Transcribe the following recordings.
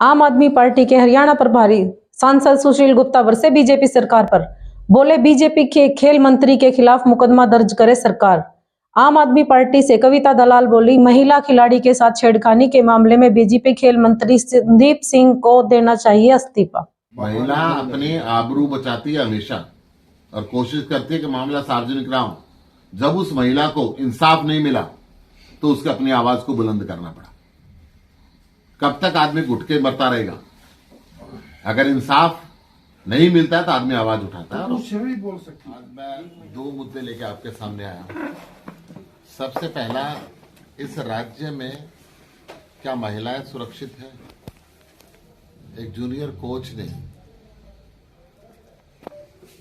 आम आदमी पार्टी के हरियाणा प्रभारी सांसद सुशील गुप्ता बरसे बीजेपी सरकार पर, बोले बीजेपी के खेल मंत्री के खिलाफ मुकदमा दर्ज करे सरकार। आम आदमी पार्टी से कविता दलाल बोली, महिला खिलाड़ी के साथ छेड़खानी के मामले में बीजेपी खेल मंत्री संदीप सिंह को देना चाहिए इस्तीफा। महिला अपने आबरू बचाती है हमेशा और कोशिश करती है कि मामला सार्वजनिक ना हो। जब उस महिला को इंसाफ नहीं मिला तो उसके अपनी आवाज को बुलंद करना पड़ा। कब तक आदमी घुट के मरता रहेगा? अगर इंसाफ नहीं मिलता है तो आदमी आवाज उठाता है। भी बोल सकती है। आज मैं दो मुद्दे लेकर आपके सामने आया हूं। सबसे पहला, इस राज्य में क्या महिलाएं सुरक्षित हैं? एक जूनियर कोच ने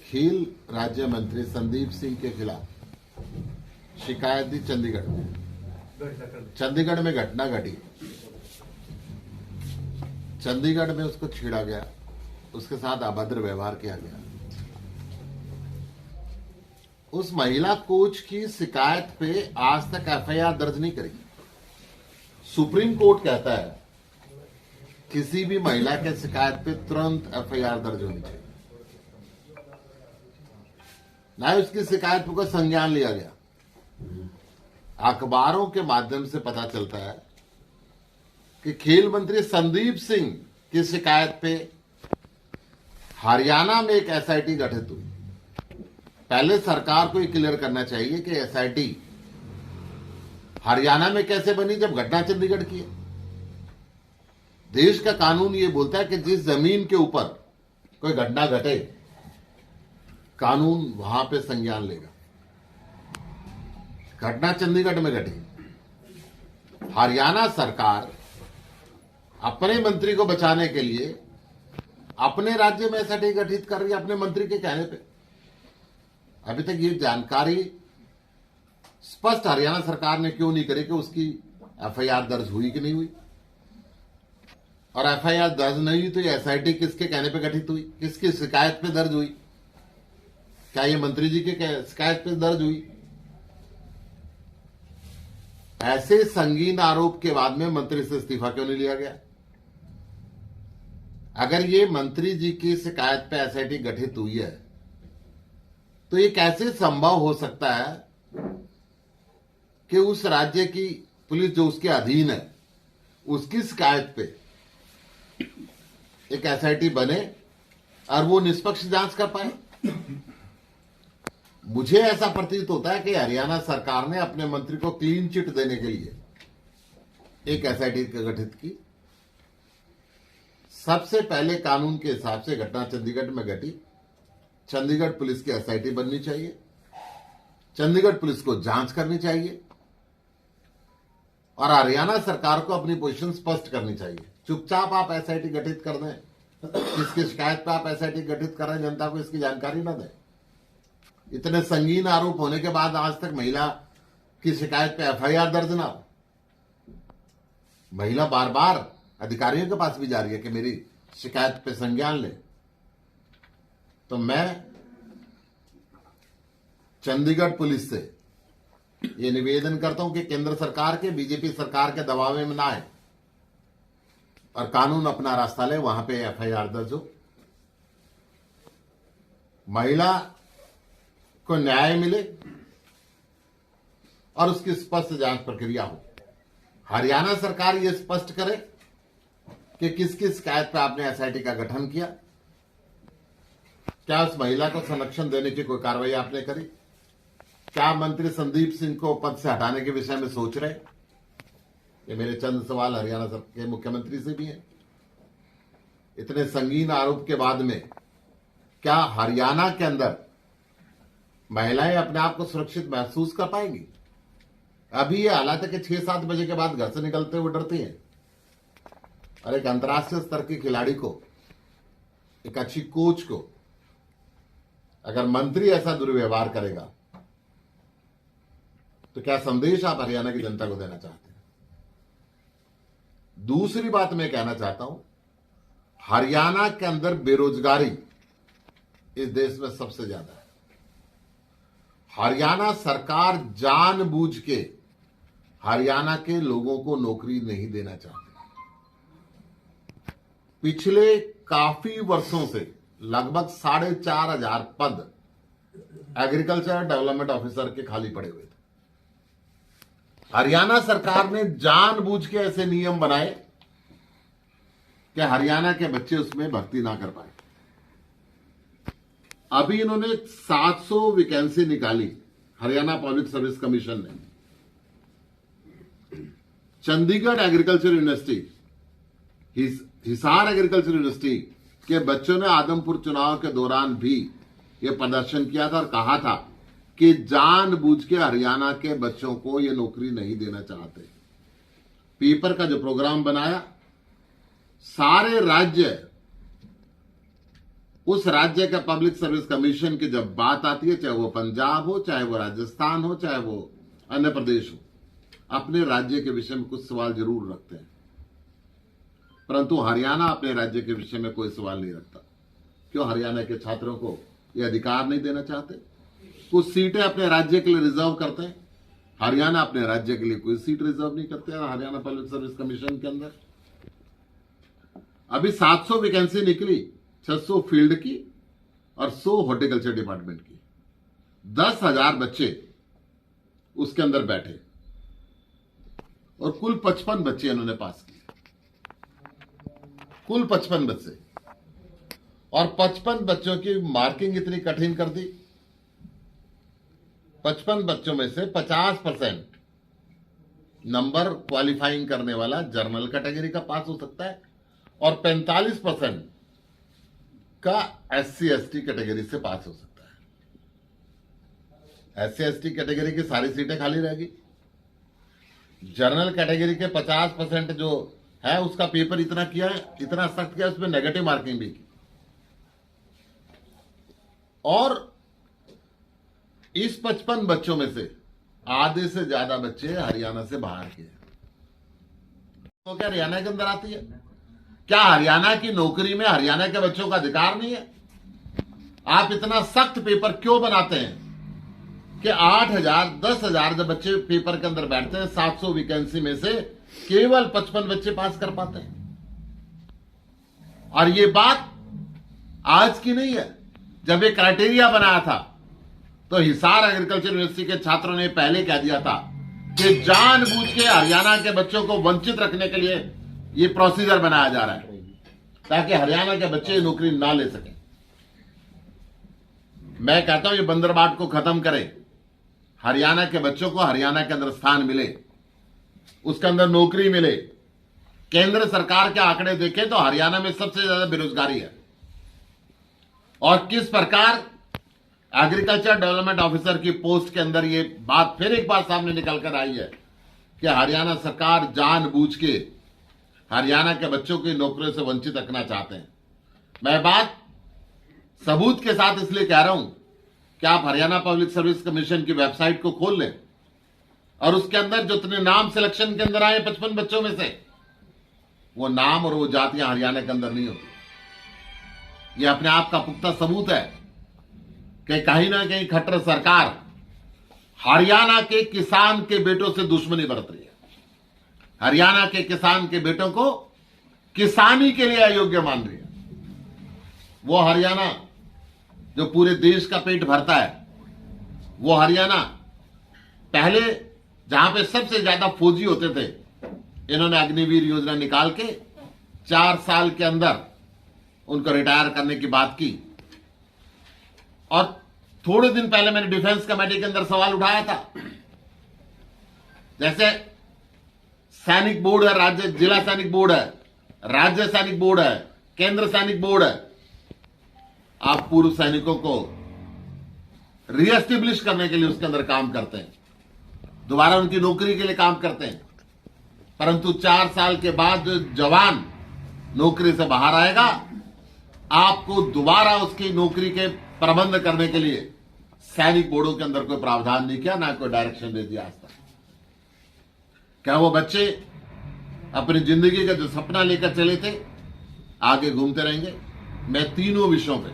खेल राज्य मंत्री संदीप सिंह के खिलाफ शिकायत दी। चंडीगढ़ में घटना घटी। चंडीगढ़ में उसको छेड़ा गया, उसके साथ अभद्र व्यवहार किया गया। उस महिला कोच की शिकायत पे आज तक एफआईआर दर्ज नहीं करी। सुप्रीम कोर्ट कहता है किसी भी महिला के शिकायत पे तुरंत एफआईआर दर्ज होनी चाहिए, ना उसकी शिकायत पर कोई संज्ञान लिया गया। अखबारों के माध्यम से पता चलता है कि खेल मंत्री संदीप सिंह की शिकायत पे हरियाणा में एक एसआईटी गठित हुई। पहले सरकार को ये क्लियर करना चाहिए कि एसआईटी हरियाणा में कैसे बनी जब घटना चंडीगढ़ की है। देश का कानून ये बोलता है कि जिस जमीन के ऊपर कोई घटना घटे, कानून वहां पे संज्ञान लेगा। घटना चंडीगढ़ में घटी। हरियाणा सरकार अपने मंत्री को बचाने के लिए अपने राज्य में एसआईटी गठित कर रही है, अपने मंत्री के कहने पे। अभी तक ये जानकारी स्पष्ट हरियाणा सरकार ने क्यों नहीं करी कि उसकी एफआईआर दर्ज हुई कि नहीं हुई, और एफआईआर दर्ज नहीं हुई तो ये एसआईटी किसके कहने पे गठित हुई, किसकी शिकायत पे दर्ज हुई? क्या ये मंत्री जी के शिकायत पे दर्ज हुई? ऐसे संगीन आरोप के बाद में मंत्री से इस्तीफा क्यों नहीं लिया गया? अगर ये मंत्री जी की शिकायत पे एसआईटी गठित हुई है तो ये कैसे संभव हो सकता है कि उस राज्य की पुलिस जो उसके अधीन है उसकी शिकायत पे एक एसआईटी बने और वो निष्पक्ष जांच कर पाए? मुझे ऐसा प्रतीत होता है कि हरियाणा सरकार ने अपने मंत्री को क्लीन चिट देने के लिए एक एसआईटी गठित की। सबसे पहले कानून के हिसाब से घटना चंडीगढ़ में घटी। चंडीगढ़ पुलिस की एसआईटी बननी चाहिए, चंडीगढ़ पुलिस को जांच करनी चाहिए और हरियाणा सरकार को अपनी पोजीशन स्पष्ट करनी चाहिए। चुपचाप आप एसआईटी गठित कर दें, किसकी शिकायत पर आप एसआईटी गठित कर रहे हैं, जनता को इसकी जानकारी न दें। इतने संगीन आरोप होने के बाद आज तक महिला की शिकायत पे एफआईआर दर्ज ना हो। महिला बार बार अधिकारियों के पास भी जा रही है कि मेरी शिकायत पे संज्ञान ले। तो मैं चंडीगढ़ पुलिस से ये निवेदन करता हूं कि केंद्र सरकार के, बीजेपी सरकार के दबाव में ना आए और कानून अपना रास्ता ले, वहां पे एफआईआर दर्ज हो, महिला को न्याय मिले और उसकी स्पष्ट जांच प्रक्रिया हो। हरियाणा सरकार यह स्पष्ट करे कि किसकी शिकायत पर आपने एसआईटी का गठन किया, क्या उस महिला को संरक्षण देने की कोई कार्रवाई आपने करी, क्या मंत्री संदीप सिंह को पद से हटाने के विषय में सोच रहे? ये मेरे चंद सवाल हरियाणा के मुख्यमंत्री से भी हैं। इतने संगीन आरोप के बाद में क्या हरियाणा के अंदर महिलाएं अपने आप को सुरक्षित महसूस कर पाएंगी? अभी ये हालात है कि 6-7 बजे के बाद घर से निकलते हुए डरती हैं। और एक अंतर्राष्ट्रीय स्तर के खिलाड़ी को, एक अच्छी कोच को अगर मंत्री ऐसा दुर्व्यवहार करेगा तो क्या संदेश आप हरियाणा की जनता को देना चाहते हैं? दूसरी बात मैं कहना चाहता हूं, हरियाणा के अंदर बेरोजगारी इस देश में सबसे ज्यादा है। हरियाणा सरकार जानबूझ के हरियाणा के लोगों को नौकरी नहीं देना चाहती। पिछले काफी वर्षों से लगभग 4,500 पद एग्रीकल्चर डेवलपमेंट ऑफिसर के खाली पड़े हुए थे। हरियाणा सरकार ने जानबूझ के ऐसे नियम बनाए कि हरियाणा के बच्चे उसमें भर्ती ना कर पाए। अभी इन्होंने 700 वैकेंसी निकाली, हरियाणा पब्लिक सर्विस कमीशन ने। Chandigarh agriculture university, Hisar agriculture university के बच्चों ने आदमपुर चुनाव के दौरान भी यह प्रदर्शन किया था और कहा था कि जानबूझ के हरियाणा के बच्चों को यह नौकरी नहीं देना चाहते। पेपर का जो प्रोग्राम बनाया, सारे राज्य, उस राज्य का पब्लिक सर्विस कमीशन की जब बात आती है, चाहे वो पंजाब हो, चाहे वो राजस्थान हो, चाहे वो अन्य प्रदेश हो, अपने राज्य के विषय में कुछ सवाल जरूर रखते हैं, परंतु हरियाणा अपने राज्य के विषय में कोई सवाल नहीं रखता। क्यों? हरियाणा के छात्रों को ये अधिकार नहीं देना चाहते। कुछ सीटें अपने राज्य के लिए रिजर्व करते हैं, हरियाणा अपने राज्य के लिए कोई सीट रिजर्व नहीं करते हैं हरियाणा पब्लिक सर्विस कमीशन के अंदर। अभी 700 वैकेंसी निकली, 600 फील्ड की और 100 हॉर्टिकल्चर डिपार्टमेंट की। 10,000 बच्चे उसके अंदर बैठे और कुल 55 बच्चे इन्होंने पास किए, कुल 55 बच्चे। और 55 बच्चों की मार्किंग इतनी कठिन कर दी, 55 बच्चों में से 50% नंबर क्वालिफाइंग करने वाला जर्नल कैटेगरी का पास हो सकता है और 45% का SC ST कैटेगरी से पास हो सकता है। SC ST कैटेगरी की सारी सीटें खाली रहेगी। जर्नल कैटेगरी के 50% जो है उसका पेपर इतना किया है, इतना सख्त किया, उसमें नेगेटिव मार्किंग भी की। और इस 55 बच्चों में से आधे से ज्यादा बच्चे हरियाणा से बाहर के हैं। तो क्या हरियाणा के अंदर आती है? क्या हरियाणा की नौकरी में हरियाणा के बच्चों का अधिकार नहीं है? आप इतना सख्त पेपर क्यों बनाते हैं कि 8,000 10,000 जब बच्चे पेपर के अंदर बैठते हैं, 700 वैकेंसी में से केवल 55 बच्चे पास कर पाते हैं? और ये बात आज की नहीं है। जब ये क्राइटेरिया बनाया था तो हिसार एग्रीकल्चर यूनिवर्सिटी के छात्रों ने पहले कह दिया था कि जानबूझ के हरियाणा के बच्चों को वंचित रखने के लिए ये प्रोसीजर बनाया जा रहा है ताकि हरियाणा के बच्चे नौकरी ना ले सकें। मैं कहता हूं ये बंदरबाट को खत्म करें, हरियाणा के बच्चों को हरियाणा के अंदर स्थान मिले, उसके अंदर नौकरी मिले। केंद्र सरकार के आंकड़े देखें तो हरियाणा में सबसे ज्यादा बेरोजगारी है और किस प्रकार एग्रीकल्चर डेवलपमेंट ऑफिसर की पोस्ट के अंदर ये बात फिर एक बार सामने निकल कर आई है कि हरियाणा सरकार जानबूझ के हरियाणा के बच्चों की नौकरियों से वंचित रखना चाहते हैं। मैं बात सबूत के साथ इसलिए कह रहा हूं कि आप हरियाणा पब्लिक सर्विस कमीशन की वेबसाइट को खोल लें और उसके अंदर जितने नाम सिलेक्शन के अंदर आए 55 बच्चों में से, वो नाम और वो जातियां हरियाणा के अंदर नहीं होती। ये अपने आप का पुख्ता सबूत है कि कहीं ना कहीं खट्टर सरकार हरियाणा के किसान के बेटों से दुश्मनी बरत रही है। हरियाणा के किसान के बेटों को किसानी के लिए अयोग्य मान रही है। वो हरियाणा जो पूरे देश का पेट भरता है, वो हरियाणा पहले जहां पे सबसे ज्यादा फौजी होते थे, इन्होंने अग्निवीर योजना निकाल के 4 साल के अंदर उनको रिटायर करने की बात की। और थोड़े दिन पहले मैंने डिफेंस कमेटी के अंदर सवाल उठाया था, जैसे सैनिक बोर्ड है, राज्य जिला सैनिक बोर्ड है, राज्य सैनिक बोर्ड है, केंद्र सैनिक बोर्ड है। आप पूर्व सैनिकों को रीएस्टेब्लिश करने के लिए उसके अंदर काम करते हैं, दोबारा उनकी नौकरी के लिए काम करते हैं, परंतु 4 साल के बाद जो जवान नौकरी से बाहर आएगा, आपको दोबारा उसकी नौकरी के प्रबंध करने के लिए सैनिक बोर्डों के अंदर कोई प्रावधान नहीं किया, ना कोई डायरेक्शन दे दिया आज तक। क्या वो बच्चे अपनी जिंदगी का जो सपना लेकर चले थे आगे घूमते रहेंगे? मैं तीनों विषयों पे,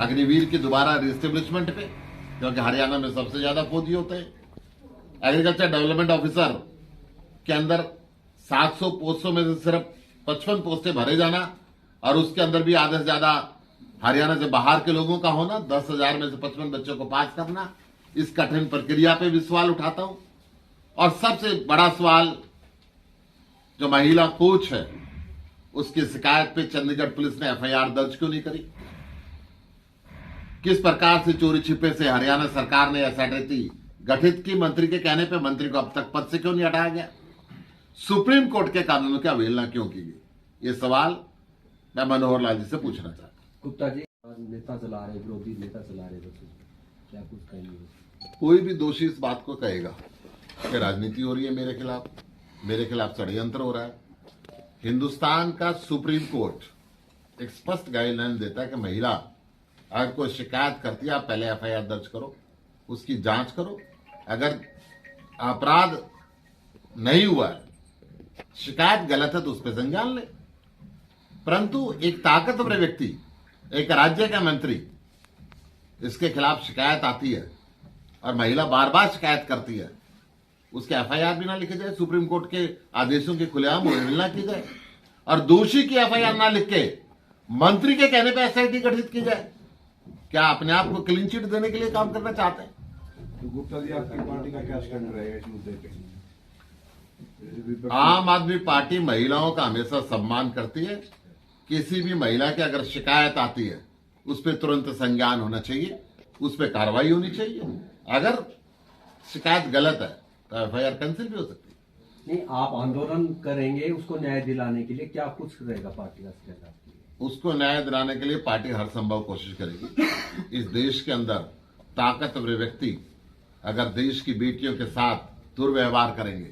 अग्निवीर की दोबारा रिस्टेब्लिशमेंट पे, क्योंकि हरियाणा में सबसे ज्यादा फौजी होते हैं, एग्रीकल्चर डेवलपमेंट ऑफिसर के अंदर 700 पोस्टों में से सिर्फ 55 पोस्टें भरे जाना और उसके अंदर भी आधे से ज्यादा हरियाणा से बाहर के लोगों का होना, 10,000 में से 55 बच्चों को पास करना, इस कठिन प्रक्रिया पे भी सवाल उठाता हूं। और सबसे बड़ा सवाल, जो महिला कोच है उसकी शिकायत पे चंडीगढ़ पुलिस ने एफआईआर दर्ज क्यों नहीं करी? किस प्रकार से चोरी छिपे से हरियाणा सरकार ने एसआईटी गठित की मंत्री के कहने पे? मंत्री को अब तक पद से क्यों नहीं हटाया गया? सुप्रीम कोर्ट के कानूनों की अवहेलना क्यों की गई? ये सवाल मैं मनोहर लाल जी से पूछना चाहता हूं। गुप्ता जी, नेता चला रहे, विरोधी नेता चला रहे, क्या कुछ कहेंगे? कोई भी दोषी इस बात को कहेगा कि राजनीति हो रही है मेरे खिलाफ षड्यंत्र हो रहा है। हिंदुस्तान का सुप्रीम कोर्ट एक स्पष्ट गाइडलाइन देता है कि महिला अगर कोई शिकायत करती है, आप पहले एफआईआर दर्ज करो, उसकी जांच करो। अगर अपराध नहीं हुआ है, शिकायत गलत है तो उस पर संज्ञान ले। परंतु एक ताकतवर व्यक्ति, एक राज्य का मंत्री, इसके खिलाफ शिकायत आती है और महिला बार बार शिकायत करती है, उसके एफआईआर भी ना लिखे जाए, सुप्रीम कोर्ट के आदेशों की खुलेआम उल्लंघना की जाए, और दोषी की एफआईआर ना लिख के मंत्री के कहने पर एसआईटी गठित की जाए। क्या अपने आप को क्लीन चिट देने के लिए काम करना चाहते हैं? तो गुप्ता जी, आपकी पार्टी का क्या स्टैंड रहेगा इस मुद्दे पे? आम आदमी पार्टी महिलाओं का हमेशा सम्मान करती है। किसी भी महिला की अगर शिकायत आती है, उस पर तुरंत संज्ञान होना चाहिए, उस पर कार्रवाई होनी चाहिए। अगर शिकायत गलत है तो एफआईआर कैंसिल भी हो सकती है। नहीं, आप आंदोलन करेंगे उसको न्याय दिलाने के लिए, क्या कुछ रहेगा पार्टी का स्टैंड आपकी? उसको न्याय दिलाने के लिए पार्टी हर संभव कोशिश करेगी। इस देश के अंदर ताकतवर व्यक्ति अगर देश की बेटियों के साथ दुर्व्यवहार करेंगे,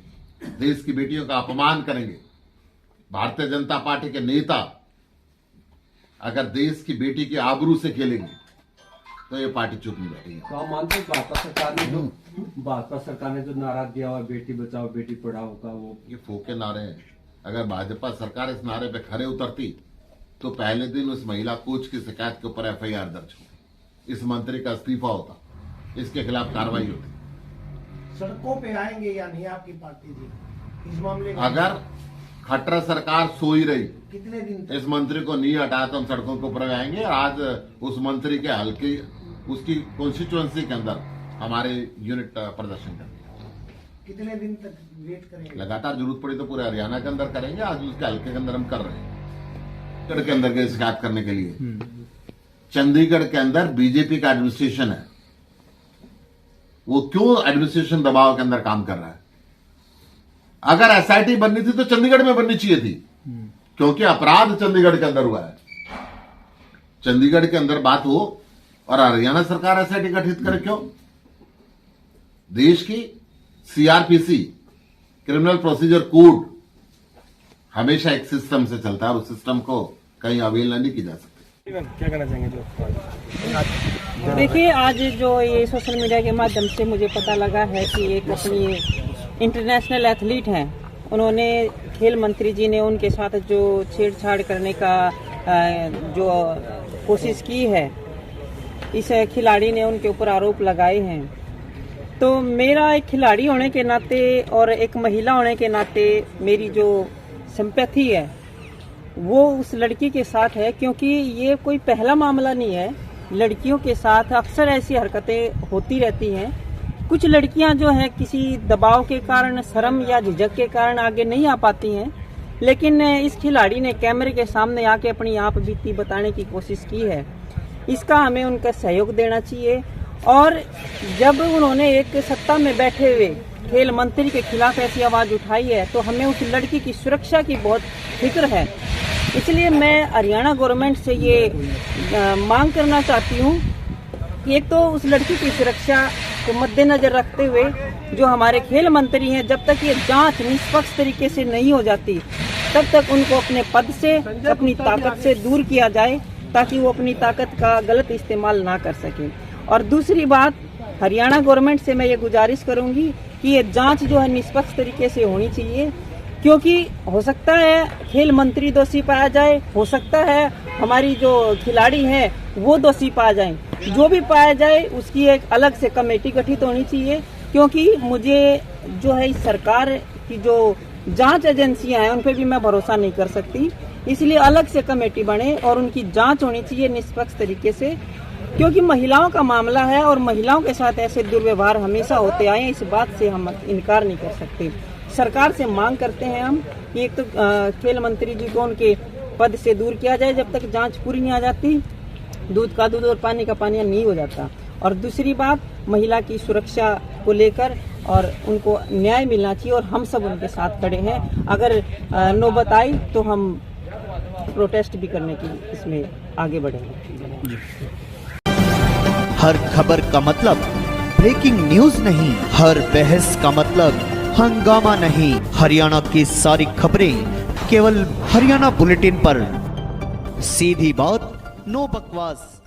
देश की बेटियों का अपमान करेंगे, भारतीय जनता पार्टी के नेता अगर देश की बेटी की आबरू से खेलेंगे, तो ये पार्टी चुप नहीं बैठेगी। तो आप मानते हैं भाजपा सरकार ने जो नारा दिया हुआ बेटी बचाओ बेटी पढ़ाओ का, वो ये फोके नारे हैं। अगर भाजपा सरकार इस नारे पे खरे उतरती तो पहले दिन उस महिला कोच की शिकायत के ऊपर एफआईआर दर्ज होती, इस मंत्री का इस्तीफा होता, इसके खिलाफ कार्रवाई होती। सड़कों पे आएंगे या नहीं आपकी पार्टी जी इस मामले में? अगर खट्टर सरकार सोई रही, कितने दिन तक? इस मंत्री को नहीं हटाया तो हम सड़कों के ऊपर आएंगे। आज उस मंत्री के हल्के, उसकी कॉन्स्टिट्यूएंसी के अंदर हमारे यूनिट प्रदर्शन करेंगे। कितने दिन तक वेट करेंगे? लगातार जरूरत पड़ी तो पूरे हरियाणा के अंदर करेंगे। आज उसके हल्के के अंदर हम कर रहे हैं, चंडीगढ़ के अंदर गए शिकायत करने के लिए। चंडीगढ़ के अंदर बीजेपी का एडमिनिस्ट्रेशन है, वो क्यों एडमिनिस्ट्रेशन दबाव के अंदर काम कर रहा है? अगर एसआईटी बननी थी तो चंडीगढ़ में बननी चाहिए थी, क्योंकि अपराध चंडीगढ़ के अंदर हुआ है। चंडीगढ़ के अंदर बात हो और हरियाणा सरकार एसआईटी गठित करे, क्यों? देश की सीआरपीसी, क्रिमिनल प्रोसीजर कोड, हमेशा एक सिस्टम से चलता है और उस सिस्टम को कहीं अवहेलना नहीं की जा सकती। क्या कहना चाहेंगे? देखिए, आज जो ये सोशल मीडिया के माध्यम से मुझे पता लगा है कि एक अपनी इंटरनेशनल एथलीट हैं, उन्होंने खेल मंत्री जी ने उनके साथ जो छेड़छाड़ करने का जो कोशिश की है, इस खिलाड़ी ने उनके ऊपर आरोप लगाए हैं। तो मेरा एक खिलाड़ी होने के नाते और एक महिला होने के नाते मेरी जो सिंपैथी है वो उस लड़की के साथ है, क्योंकि ये कोई पहला मामला नहीं है। लड़कियों के साथ अक्सर ऐसी हरकतें होती रहती हैं। कुछ लड़कियां जो है किसी दबाव के कारण, शर्म या झिझक के कारण आगे नहीं आ पाती हैं, लेकिन इस खिलाड़ी ने कैमरे के सामने आके अपनी आप बीती बताने की कोशिश की है। इसका हमें उनका सहयोग देना चाहिए। और जब उन्होंने एक सत्ता में बैठे हुए खेल मंत्री के खिलाफ ऐसी आवाज उठाई है, तो हमें उस लड़की की सुरक्षा की बहुत फिक्र है। इसलिए मैं हरियाणा गवर्नमेंट से ये मांग करना चाहती हूँ कि एक तो उस लड़की की सुरक्षा को मद्देनजर रखते हुए जो हमारे खेल मंत्री हैं, जब तक ये जांच निष्पक्ष तरीके से नहीं हो जाती, तब तक उनको अपने पद से, अपनी ताकत से दूर किया जाए, ताकि वो अपनी ताकत का गलत इस्तेमाल ना कर सके। और दूसरी बात, हरियाणा गवर्नमेंट से मैं ये गुजारिश करूंगी कि ये जांच जो है निष्पक्ष तरीके से होनी चाहिए, क्योंकि हो सकता है खेल मंत्री दोषी पाया जाए, हो सकता है हमारी जो खिलाड़ी हैं वो दोषी पाया जाए। जो भी पाया जाए उसकी एक अलग से कमेटी गठित होनी चाहिए, क्योंकि मुझे जो है इस सरकार की जो जांच एजेंसियां हैं उन पर भी मैं भरोसा नहीं कर सकती। इसलिए अलग से कमेटी बने और उनकी जांच होनी चाहिए निष्पक्ष तरीके से, क्योंकि महिलाओं का मामला है और महिलाओं के साथ ऐसे दुर्व्यवहार हमेशा होते आए हैं। इस बात से हम इनकार नहीं कर सकते। सरकार से मांग करते हैं हम कि एक तो खेल मंत्री जी को उनके पद से दूर किया जाए जब तक जांच पूरी नहीं आ जाती, दूध का दूध और पानी का पानी नहीं हो जाता। और दूसरी बात, महिला की सुरक्षा को लेकर और उनको न्याय मिलना चाहिए और हम सब उनके साथ खड़े हैं। अगर नौबत आई तो हम प्रोटेस्ट भी करने की इसमें आगे बढ़ेंगे। हर खबर का मतलब ब्रेकिंग न्यूज नहीं, हर बहस का मतलब हंगामा नहीं। हरियाणा की सारी खबरें केवल हरियाणा बुलेटिन पर। सीधी बात, नो बकवास।